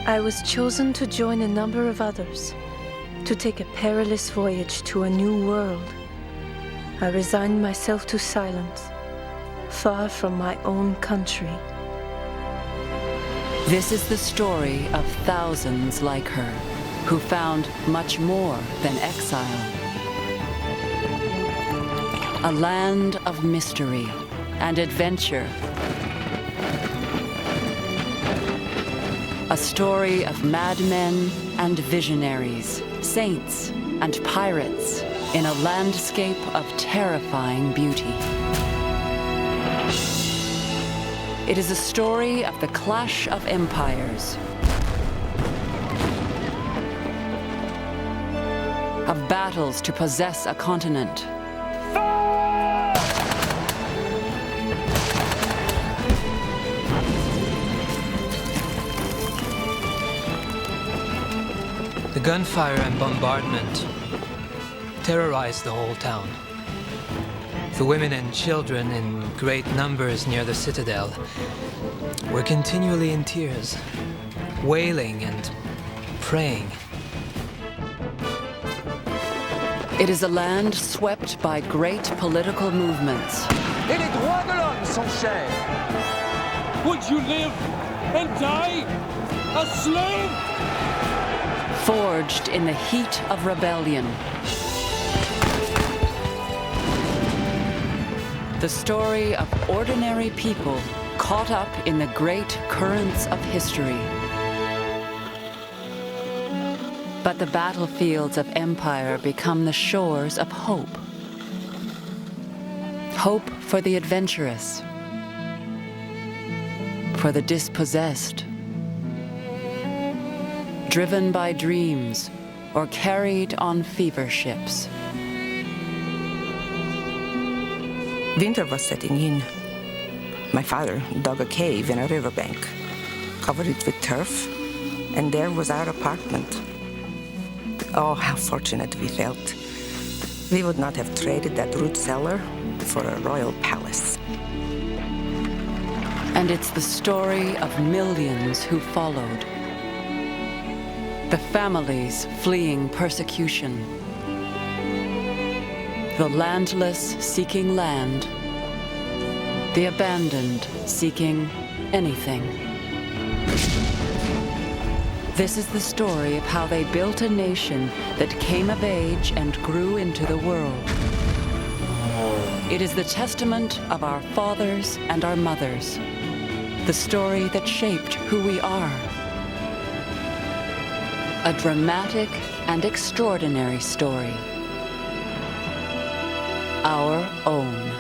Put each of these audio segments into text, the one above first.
I was chosen to join a number of others, to take a perilous voyage to a new world. I resigned myself to silence, far from my own country. This is the story of thousands like her, who found much more than exile. A land of mystery and adventure. A story of madmen and visionaries, saints and pirates, in a landscape of terrifying beauty. It is a story of the clash of empires, of battles to possess a continent, the gunfire and bombardment terrorized the whole town. The women and children in great numbers near the citadel were continually in tears, wailing and praying. It is a land swept by great political movements. Et les droits de l'homme sont chers. Would you live and die a slave? Forged in the heat of rebellion. The story of ordinary people caught up in the great currents of history. But the battlefields of empire become the shores of hope. Hope for the adventurous, for the dispossessed, driven by dreams or carried on fever ships. Winter was setting in. My father dug a cave in a riverbank, covered it with turf, and there was our apartment. Oh, how fortunate we felt. We would not have traded that root cellar for a royal palace. And it's the story of millions who followed. The families fleeing persecution. The landless seeking land. The abandoned seeking anything. This is the story of how they built a nation that came of age and grew into the world. It is the testament of our fathers and our mothers. The story that shaped who we are. A dramatic and extraordinary story. Our own.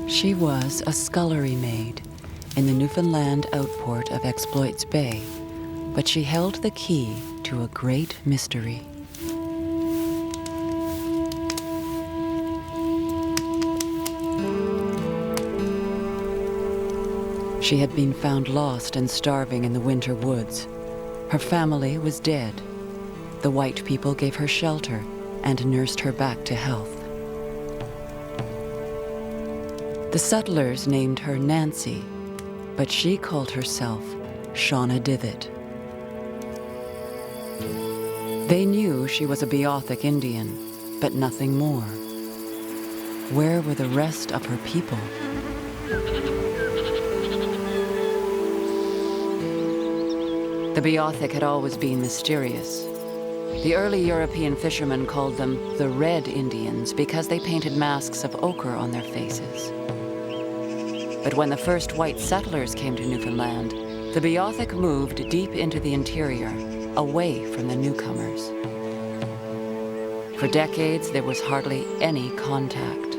She was a scullery maid in the Newfoundland outport of Exploits Bay, but she held the key to a great mystery. She had been found lost and starving in the winter woods. Her family was dead. The white people gave her shelter and nursed her back to health. The settlers named her Nancy, but she called herself Shauna Divot. They knew she was a Beothuk Indian, but nothing more. Where were the rest of her people? The Beothuk had always been mysterious. The early European fishermen called them the Red Indians because they painted masks of ochre on their faces. But when the first white settlers came to Newfoundland, the Beothuk moved deep into the interior, away from the newcomers. For decades, there was hardly any contact.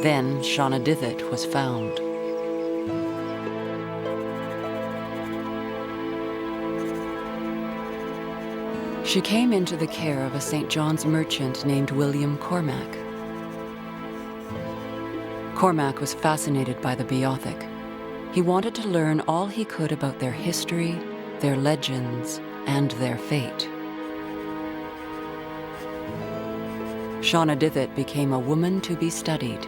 Then Shauna Divot was found. She came into the care of a St. John's merchant named William Cormack. Cormack was fascinated by the Beothuk. He wanted to learn all he could about their history, their legends, and their fate. Shauna Divot became a woman to be studied.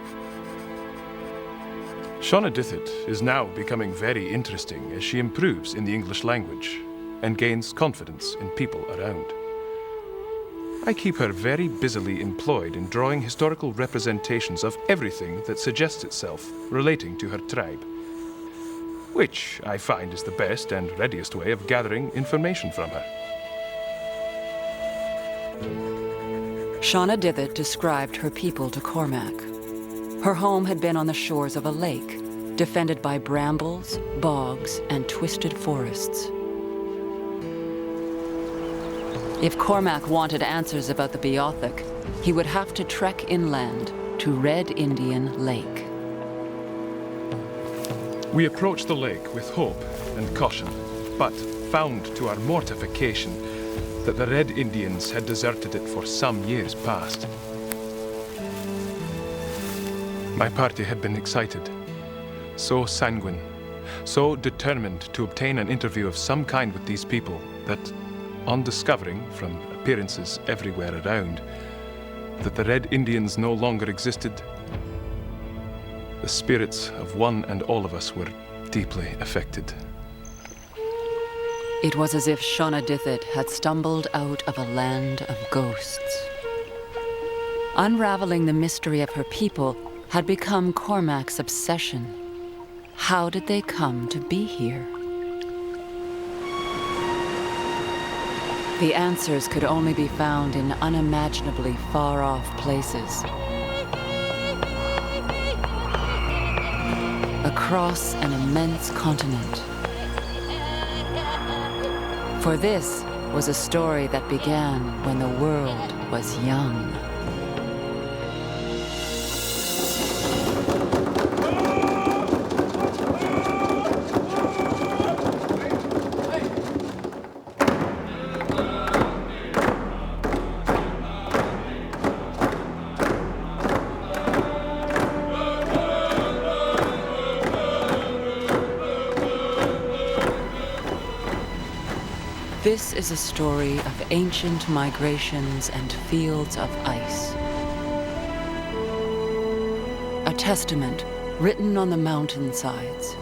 Shauna Divot is now becoming very interesting as she improves in the English language and gains confidence in people around. I keep her very busily employed in drawing historical representations of everything that suggests itself relating to her tribe, which I find is the best and readiest way of gathering information from her. Shauna Divot described her people to Cormack. Her home had been on the shores of a lake, defended by brambles, bogs, and twisted forests. If Cormack wanted answers about the Beothuk, he would have to trek inland to Red Indian Lake. We approached the lake with hope and caution, but found to our mortification that the Red Indians had deserted it for some years past. My party had been excited, so sanguine, so determined to obtain an interview of some kind with these people that, on discovering, from appearances everywhere around, that the Red Indians no longer existed, the spirits of one and all of us were deeply affected. It was as if Shauna Divot had stumbled out of a land of ghosts. Unraveling the mystery of her people had become Cormack's obsession. How did they come to be here? The answers could only be found in unimaginably far-off places. Across an immense continent. For this was a story that began when the world was young. This is a story of ancient migrations and fields of ice. A testament written on the mountainsides.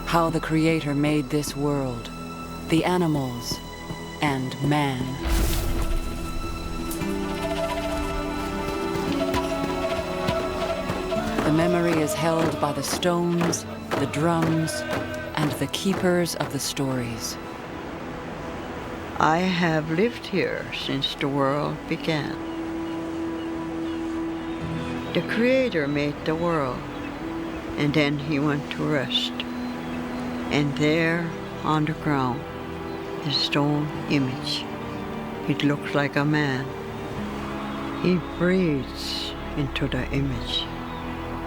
How the Creator made this world, the animals, and man. The memory is held by the stones, the drums, and the keepers of the stories. I have lived here since the world began. The Creator made the world, and then he went to rest. And there, on the ground, the stone image. It looks like a man. He breathes into the image.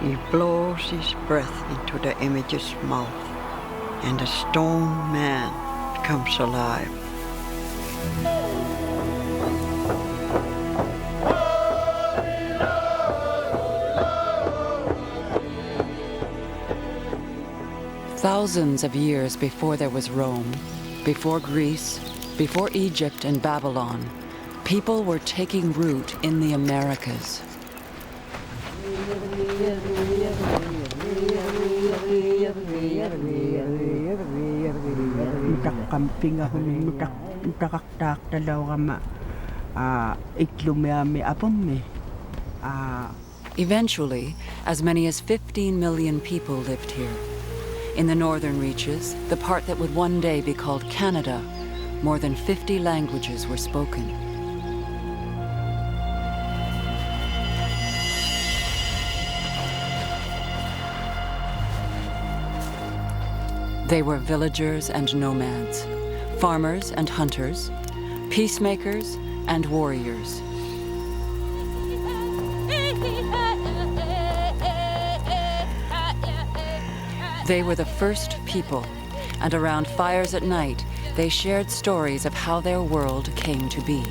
He blows his breath into the image's mouth, and the stone man comes alive. Thousands of years before there was Rome, before Greece, before Egypt and Babylon, people were taking root in the Americas. Eventually, as many as 15 million people lived here. In the northern reaches, the part that would one day be called Canada, more than 50 languages were spoken. They were villagers and nomads, farmers and hunters, peacemakers and warriors. They were the first people, and around fires at night, they shared stories of how their world came to be.